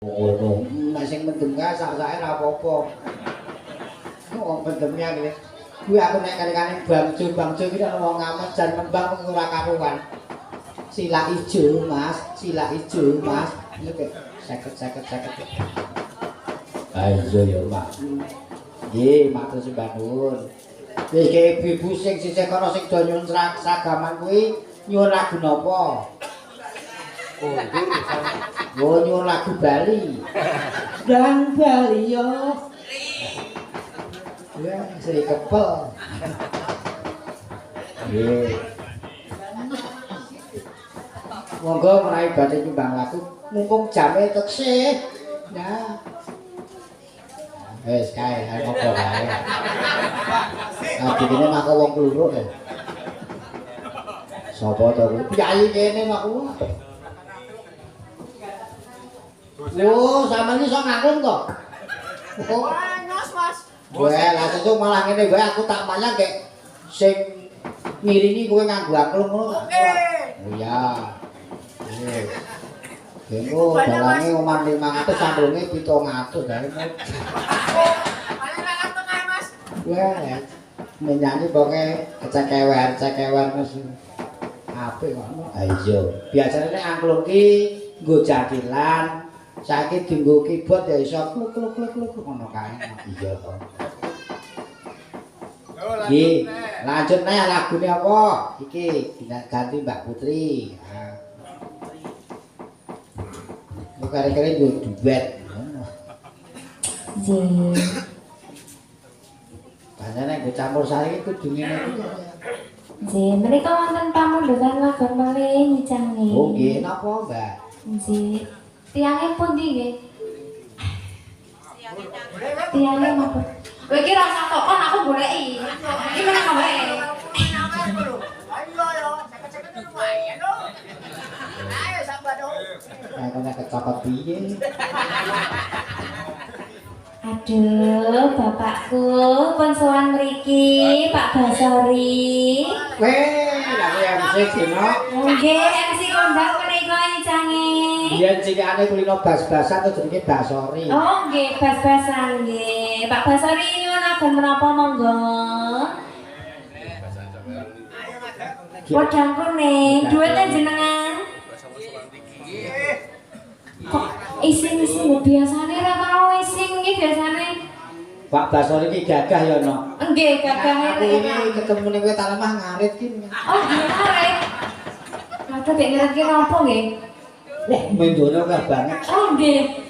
Ngono. Nek sing mendem kae sak-sake ora apa-apa. Wong mendemnya iki. Kuwi aku nek kali-kali bangjo iki ana wong ngamet jan nembang ora karuan. Sila ijo, Mas. Sila ijo, Mas. Iki 50. Ayo ya, Mas. Nggih, matur sembah nuwun. Iki ibu sing sisih kono sing do nyuwun sagaman kuwi nyuwun lagu napa? Oh, nyuwun lagu Bali. Dan Bali yo. Ya, Sri Kepel. Nggih. Monggo menawi badhe nyumbang lagu, mumpung jame teksih. Nah. Wes kae, ayo ngopo kae. Nah, dikene mak wong kluruk ya. Sapa to kuwi? Piyayi kene mak kuwi. Oh, sampeyan iso ngangkung to? Oh, Nyos, Mas. weh, lah sesuk malah ngene wae aku tak manyang kek sing ngiringi kowe nganggo angklung ngono. Oh iya. Nggih. Demo dalange omah 500 samplunge 700 dari. Paling 200 ae, Mas. Weh, menyanyi pokoke cekewer Mas. Apik kok. Ha iya. Biasane nek angklung ki nggo jadilan, saiki dienggo keyboard ya iso kluk ngono kae. Iya to. Nggih, lanjut nih lagune apa? Iki ganti Mbak Putri. Nah. Lu kare-kare yo duet. Nggih. Pancene nggo campur sari kudu ngene iki. Nggih, menika wonten pamundhutan lagon malih nyicange. Oh nggih, napa, Mbak? Nggih. Tiange pundi nggih? Tiange napa? Kowe iki ra usah tokon aku goleki. Iki meneng wae. Ayo yo, ceket-ceket lumayan lho. Ayo sambat dong. Aku nek kecokot piye? Aduh, bapakku pun sowan mriki, Pak Basori. Weh, lha kowe MC dino. Nggih, MC kondang menika nyicange. Biyen cilikane kulino bas-basan terus jenenge Basori. Oh, nggih, bas-basan nggih. Pak Basori nyuwun agen menapa monggo? Podang kuning, duwite jenengan. Kok ising-ising biasane ra tau ising iki biasane. Pak Basori iki gagah ya no. Nggih, gagah Aku ini ketemu ning kowe tak lemah ngarit ki. Oh, nggih. Ada dek ngerti napa nggih? Wah, mendone akeh banget. Oh, nggih.